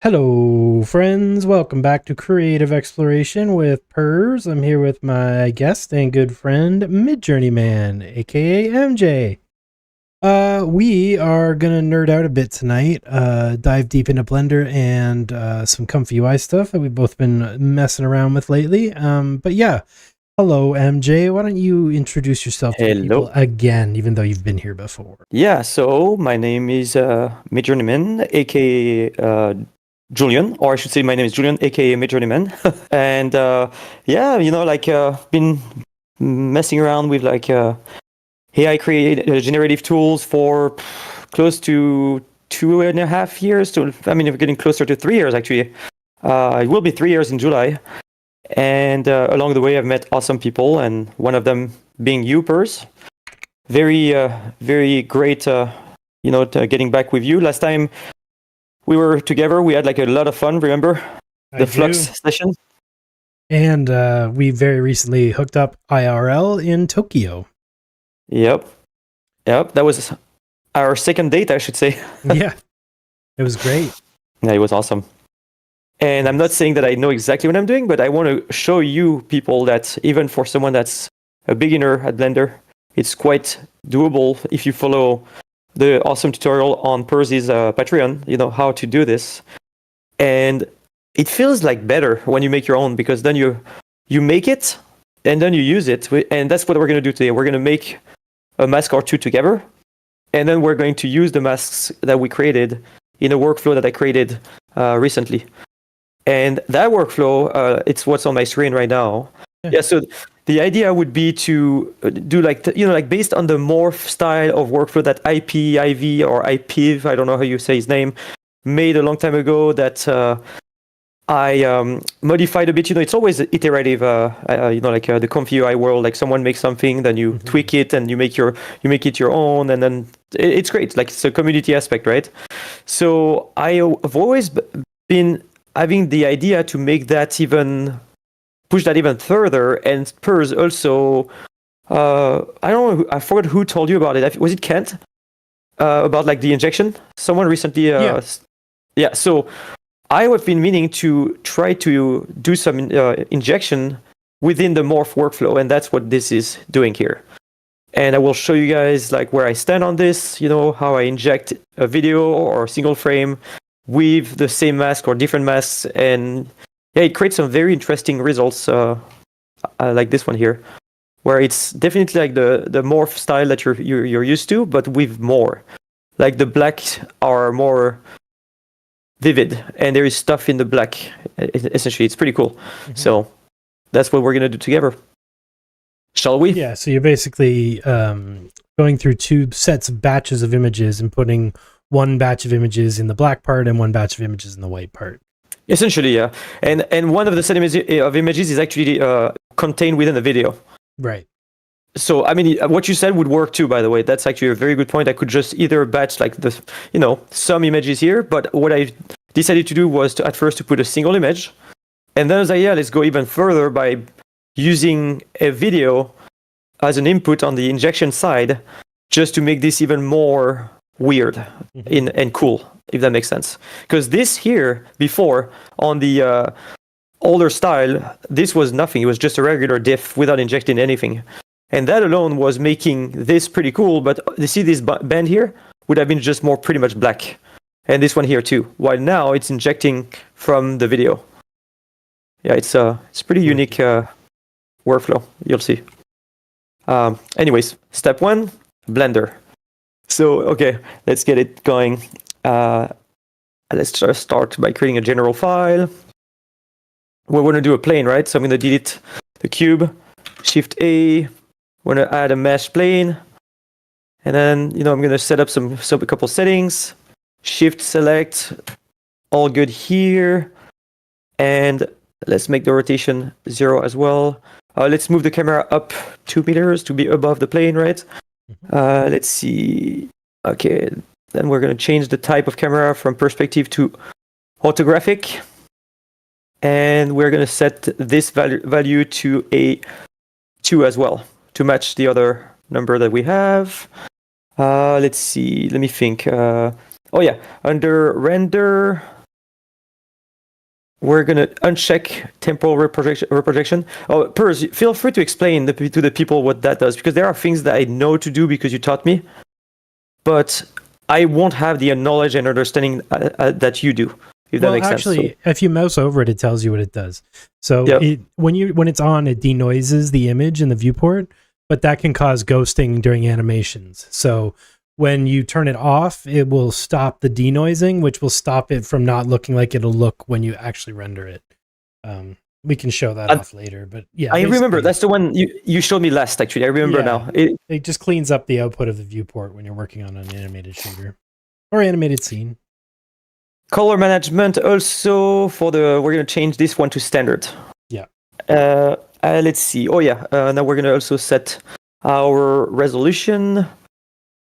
Hello, friends. Welcome back to Creative Exploration with Pers. I'm here with my guest and good friend, Midjourney Man, aka MJ. We are gonna nerd out a bit tonight, dive deep into Blender and some ComfyUI stuff that we've both been messing around with lately. But yeah, hello, MJ. Why don't you introduce yourself to the people Hello. again, even though you've been here before? Yeah, so my name is Midjourneyman, aka Julian, or I should say my name is Julian, aka Midjourneyman. And yeah, been messing around with AI generative tools for close to 2.5 years. We're getting closer to 3 years actually. It will be 3 years in July. And along the way, I've met awesome people, and one of them being you, Pers. Very great, getting back with you. Last time we were together, we had like a lot of fun. Remember the Flux session? And we very recently hooked up IRL in Tokyo. Yep. That was our second date, I should say. Yeah, it was great. Yeah, it was awesome. And I'm not saying that I know exactly what I'm doing, but I want to show you people that even for someone that's a beginner at Blender, it's quite doable if you follow the awesome tutorial on Percy's Patreon, you know how to do this. And it feels like better when you make your own, because then you make it and then you use it. And that's what we're going to do today. We're going to make a mask or two together, and then we're going to use the masks that we created in a workflow that I created recently. And that workflow, it's what's on my screen right now. Yeah, so the idea would be to do based on the morph style of workflow that ipiv or ipiv, I don't know how you say his name, made a long time ago, that I modified a bit. It's always iterative, the ComfyUI world. Like someone makes something, then you tweak it and you make it your own, and then it's great. Like it's a community aspect, right? So I've always been having the idea to make that push that even further. And Pers also, I don't know, I forgot who told you about it. Was it Kent? About like the injection? Someone recently. Yeah. So I have been meaning to try to do some injection within the morph workflow, and that's what this is doing here. And I will show you guys like where I stand on this. How I inject a video or a single frame with the same mask or different masks, and yeah, it creates some very interesting results, like this one here, where it's definitely like the morph style that you're used to, but with more. Like the blacks are more vivid, and there is stuff in the black. Essentially, it's pretty cool. So that's what we're gonna do together. Shall we? Yeah. So you're basically going through two sets of batches of images and putting one batch of images in the black part and one batch of images in the white part. Essentially, yeah. And one of the set of images is actually contained within the video. Right. So, what you said would work too, by the way. That's actually a very good point. I could just either batch like some images here, but what I decided to do was at first to put a single image. And then I was like, yeah, let's go even further by using a video as an input on the injection side, just to make this even more weird and cool, if that makes sense. Because this here, before, on the older style, this was nothing. It was just a regular diff without injecting anything. And that alone was making this pretty cool, but you see this band here would have been just more pretty much black. And this one here too. While now it's injecting from the video. Yeah, it's pretty unique workflow. You'll see. Anyways, step one, Blender. So, okay, let's get it going. Let's just start by creating a general file. We're going to do a plane, right? So I'm going to delete the cube, Shift A. We're going to add a mesh plane. And then, I'm going to set up a couple settings. Shift select, all good here. And let's make the rotation 0 as well. Let's move the camera up 2 meters to be above the plane, right? Let's see. Okay, then we're going to change the type of camera from perspective to orthographic. And we're going to set this value to a 2 as well, to match the other number that we have. Let's see. Let me think. Oh yeah, under render, we're going to uncheck temporal reprojection. Oh, Pers, feel free to explain to the people what that does, because there are things that I know to do because you taught me, but I won't have the knowledge and understanding that you do, if that makes sense. Actually, if you mouse over it, it tells you what it does. So Yep. when it's on, it denoises the image in the viewport, but that can cause ghosting during animations. So when you turn it off, it will stop the denoising, which will stop it from not looking like it'll look when you actually render it. We can show that off later, but yeah. I remember, that's the one you showed me last, actually. I remember now. It just cleans up the output of the viewport when you're working on an animated shader or animated scene. Color management also we're going to change this one to standard. Yeah. Let's see. Oh yeah. Now we're going to also set our resolution.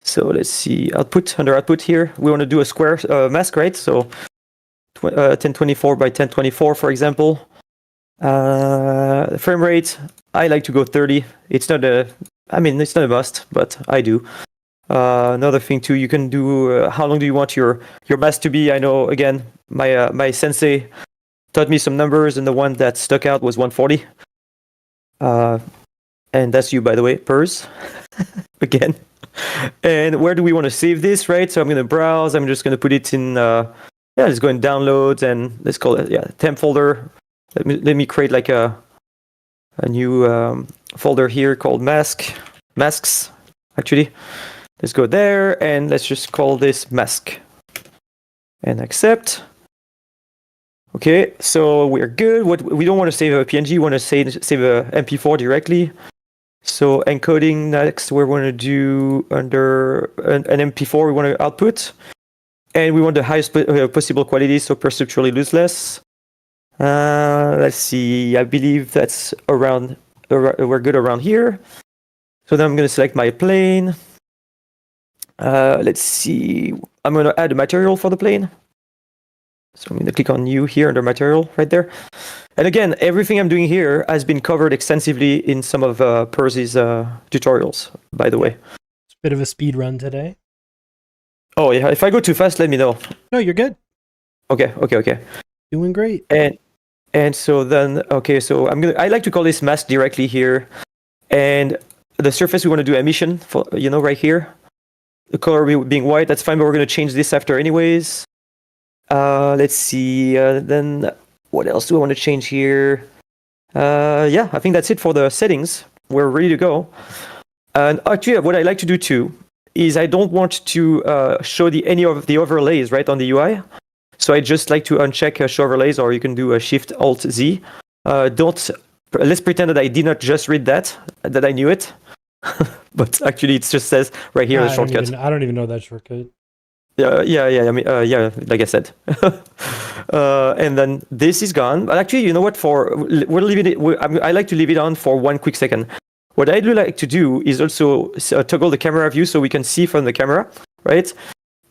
So let's see, under output here, we want to do a square mask, right? So 1024 by 1024, for example. Frame rate, I like to go 30. It's not a must, but I do. Another thing too, you can do, how long do you want your mask to be? I know, again, my sensei taught me some numbers, and the one that stuck out was 140. And that's you, by the way, Pers, again. And where do we want to save this, right? So I'm going to browse. I'm just going to put it in, let's go in downloads, and let's call it, temp folder. Let me create like a new folder here called masks, actually. Let's go there, and let's just call this mask. And accept. Okay, so we're good. We don't want to save a PNG, we want to save a MP4 directly. So encoding next, we're going to do under an MP4, we want to output. And we want the highest possible quality, so perceptually lossless. Let's see, I believe that's around, we're good around here. So then I'm going to select my plane. Let's see, I'm going to add a material for the plane. So I'm going to click on new here under material right there. And again, everything I'm doing here has been covered extensively in some of Pers's tutorials, by the way. It's a bit of a speed run today. Oh yeah, if I go too fast, let me know. No, you're good. Okay. Doing great. And so then, okay, so I like to call this mask directly here. And the surface we want to do emission for, right here. The color being white, that's fine, but we're going to change this after anyways. Let's see, then what else do I want to change here? I think that's it for the settings. We're ready to go. And actually, what I like to do too is I don't want to show any of the overlays right on the UI. So I just like to uncheck show overlays, or you can do a Shift-Alt-Z. Let's pretend that I did not just read that I knew it. But actually, it just says right here the shortcut. I don't even know that shortcut. Yeah. I mean, like I said. And then this is gone. But actually, you know what? We'll leave it. I like to leave it on for 1 quick second. What I do like to do is also toggle the camera view so we can see from the camera, right?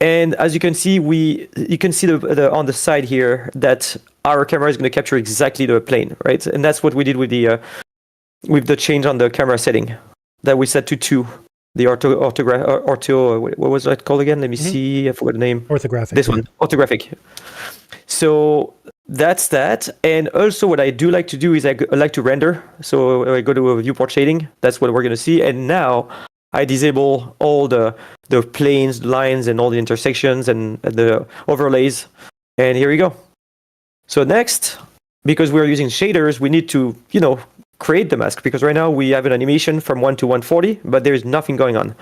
And as you can see, you can see the on the side here that our camera is going to capture exactly the plane, right? And that's what we did with the change on the camera setting that we set to 2. The what was that called again? Let me see. I forgot the name. Orthographic. This one, orthographic. So that's that. And also what I do like to do is I like to render. So I go to a viewport shading. That's what we're going to see. And now I disable all the planes, lines, and all the intersections and the overlays. And here we go. So next, because we're using shaders, we need to, create the mask, because right now we have an animation from 1 to 140, but there is nothing going on.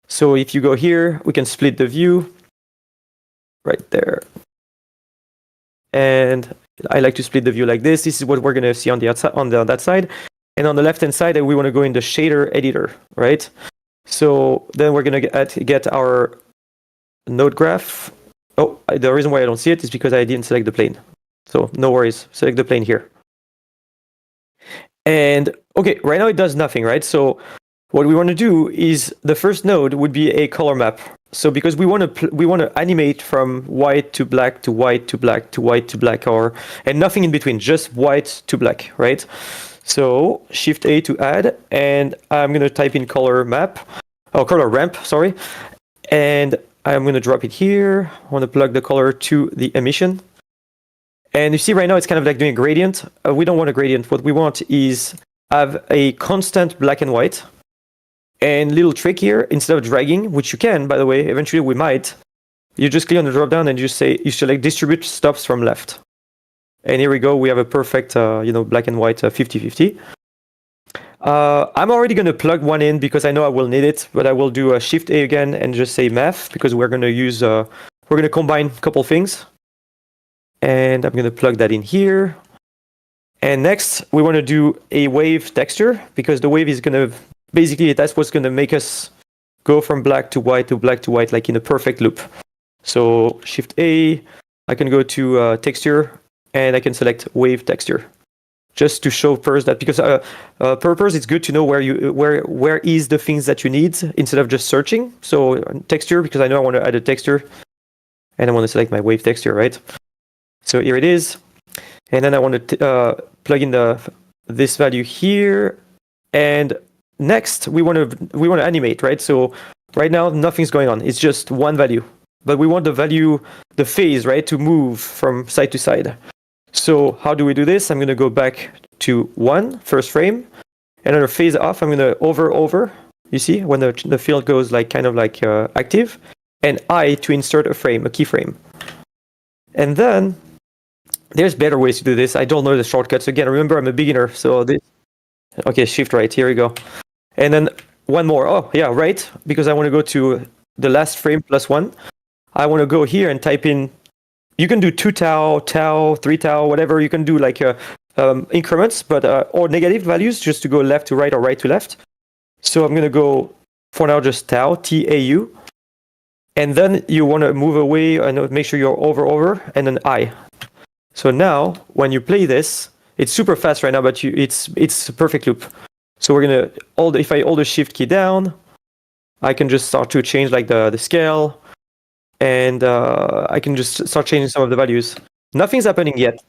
So if you go here, we can split the view right there. And I like to split the view like this. This is what we're going to see on the outside, on that side. And on the left-hand side, we want to go in the shader editor, right? So then we're going to get our node graph. Oh, the reason why I don't see it is because I didn't select the plane. So no worries, select the plane here. And okay, right now it does nothing, right? So what we want to do is the first node would be a color map. So because we want to animate from white to black to white to black to white to black, and nothing in between, just white to black, right? So Shift A to add, and I'm going to type in color ramp, sorry. And I'm going to drop it here. I want to plug the color to the emission. And you see right now it's kind of like doing a gradient. We don't want a gradient. What we want is have a constant black and white. And little trick here, instead of dragging, which you can, by the way, eventually we might, you just click on the drop down and you select distribute stops from left. And here we go, we have a perfect, black and white 50-50. I'm already going to plug one in because I know I will need it, but I will do a Shift A again and just say math because we're going to use, we're going to combine a couple things. And I'm going to plug that in here. And next, we want to do a wave texture because the wave is going to, basically that's what's going to make us go from black to white to black to white, like in a perfect loop. So Shift A, I can go to texture and I can select wave texture. Just to show first that because purpose, it's good to know where is the things that you need instead of just searching. So texture, because I know I want to add a texture and I want to select my wave texture, right? So here it is. And then I want to plug in this value here. And next we want to animate, right? So right now nothing's going on. It's just one value, but we want the phase, right, to move from side to side. So how do we do this? I'm going to go back to first frame, and under phase off, I'm going to over. You see when the field goes like kind of like active, and I to insert a keyframe. And then there's better ways to do this. I don't know the shortcuts. Again, remember I'm a beginner, so this. Okay, Shift right. Here we go. And then one more. Oh yeah, right. Because I want to go to the last frame plus 1. I want to go here and type in. You can do 2 tau, 3 tau, whatever. You can do like increments, but or negative values just to go left to right or right to left. So I'm going to go for now just tau, TAU. And then you want to move away and make sure you're over, and then I. So now when you play this, it's super fast right now, but it's a perfect loop. So we're going to, if I hold the Shift key down, I can just start to change like the scale. And I can just start changing some of the values. Nothing's happening yet.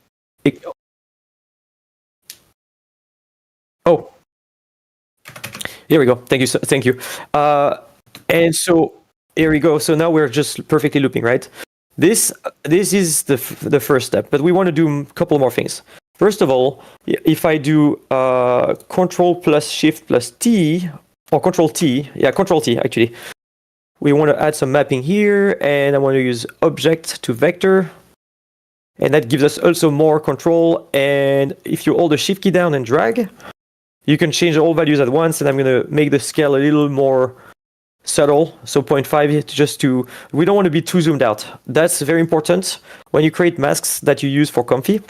Oh, here we go. Thank you. And so here we go. So now we're just perfectly looping, right? This is the first step, but we want to do a couple more things. First of all, if I do Control plus Shift plus T, or Control T actually. We want to add some mapping here, and I want to use object to vector. And that gives us also more control. And if you hold the Shift key down and drag, you can change all values at once. And I'm going to make the scale a little more subtle. So 0.5, we don't want to be too zoomed out. That's very important. When you create masks that you use for Comfy,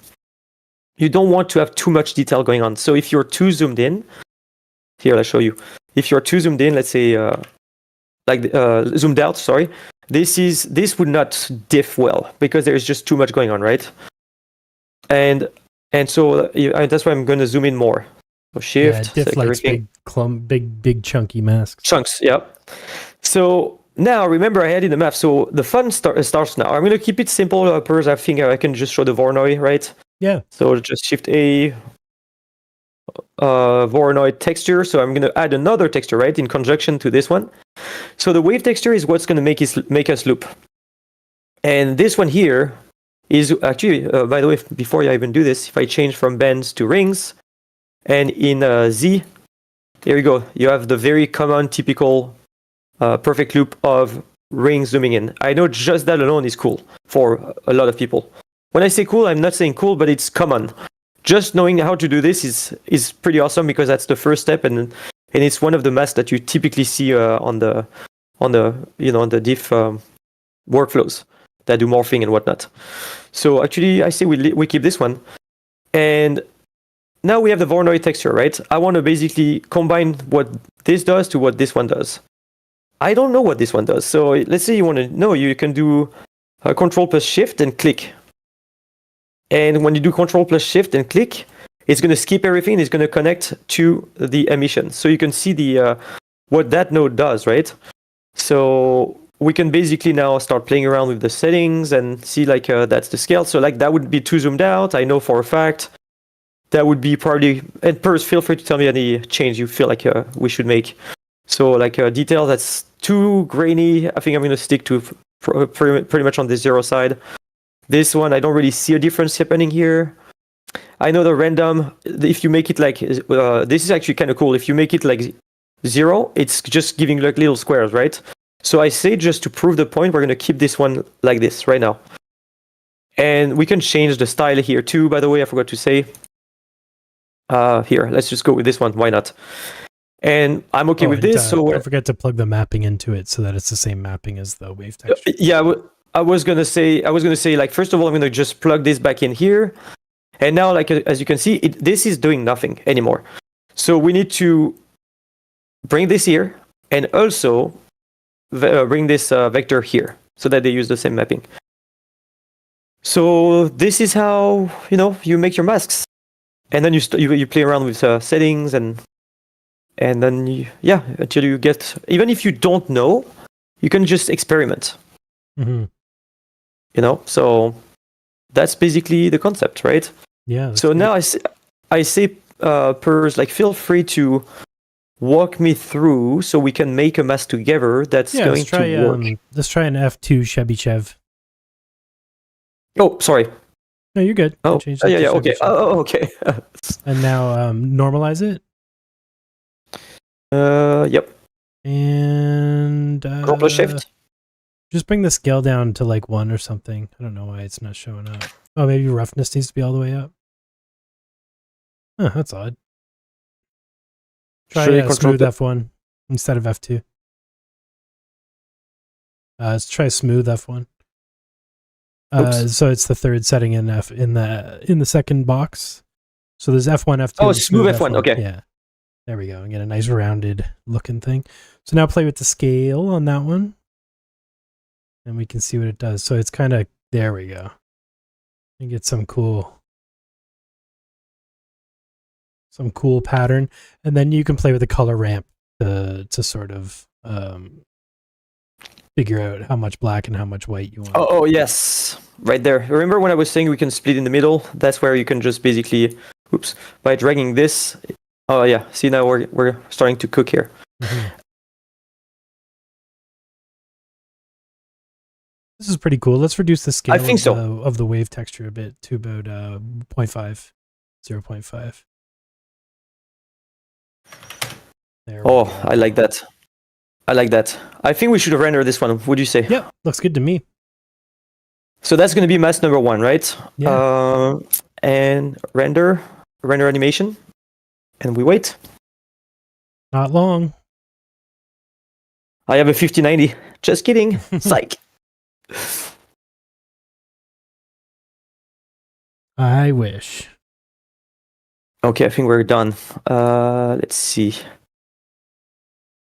you don't want to have too much detail going on. So if you're too zoomed in, here, I'll show you. If you're too zoomed in, let's say, zoomed out, sorry. This would not diff well because there's just too much going on, right? And so that's why I'm going to zoom in more. So Shift. Yeah, diff likes big chunky masks. Chunks, yeah. So now remember I added the map. So the fun starts now. I'm going to keep it simple because I think I can just show the Voronoi, right? Yeah. So just Shift A. Voronoi texture. So I'm going to add another texture, right, in conjunction to this one. So the wave texture is what's going to make us loop. And this one here is actually, by the way, before I even do this, if I change from bends to rings, and in Z, here we go. You have the very common, typical, perfect loop of rings zooming in. I know just that alone is cool for a lot of people. When I say cool, I'm not saying cool, but it's common. Just knowing how to do this is pretty awesome because that's the first step, and it's one of the masks that you typically see on the diff workflows that do morphing and whatnot. So actually, I say we keep this one, and now we have the Voronoi texture, right? I want to basically combine what this does to what this one does. I don't know what this one does, so let's say you want to know. You can do Control plus Shift and click. And when you do Control plus Shift and click, it's going to skip everything. It's going to connect to the emission. So you can see what that node does, right? So we can basically now start playing around with the settings and see that's the scale. So that would be too zoomed out. I know for a fact that would be probably, and Pers, feel free to tell me any change you feel like we should make. So detail that's too grainy, I think I'm going to stick to pretty much on the 0 side. This one, I don't really see a difference happening here. I know the random, if you make it like, this is actually kind of cool. If you make it like 0, it's just giving like little squares, right? So I say just to prove the point, we're going to keep this one like this right now. And we can change the style here too, by the way, I forgot to say. Here, let's just go with this one. Why not? And I'm okay with this. So don't forget to plug the mapping into it so that it's the same mapping as the wave texture. Yeah, I was gonna say like, first of all, I'm gonna just plug this back in here, and now like as you can see, this is doing nothing anymore. So we need to bring this here and also bring this vector here so that they use the same mapping. So this is how you make your masks, and then you play around with settings and then until you get, even if you don't know, you can just experiment. Mm-hmm. So that's basically the concept, right? Yeah. So now I say Pers, like, feel free to walk me through so we can make a mask together that's going to work. Let's try an F2 Chebychev. Oh, sorry. No, you're good. Oh, yeah, okay. Oh, okay. And now normalize it. Yep. And Control Shift. Just bring the scale down to like 1 or something. I don't know why it's not showing up. Oh, maybe roughness needs to be all the way up. Huh, that's odd. Try smooth F1 instead of F2. Let's try smooth F1. So it's the third setting in the second box. So there's F1, F2. Oh, smooth F1. Okay. Yeah. There we go. And get a nice rounded looking thing. So now play with the scale on that one. And we can see what it does. So it's kind of, there we go. And get some cool pattern. And then you can play with the color ramp to sort of figure out how much black and how much white you want. Oh, yes. Right there. Remember when I was saying we can split in the middle? That's where you can just basically, by dragging this. Oh, yeah. See, now we're starting to cook here. Mm-hmm. This is pretty cool. Let's reduce the scale of the wave texture a bit to about 0.5. 0.5. I like that. I think we should render this one. Would you say? Yeah, looks good to me. So that's going to be mask number 1, right? Yeah. And render animation. And we wait. Not long. I have a 5090. Just kidding. Psych. I wish. Okay, I think we're done. Let's see.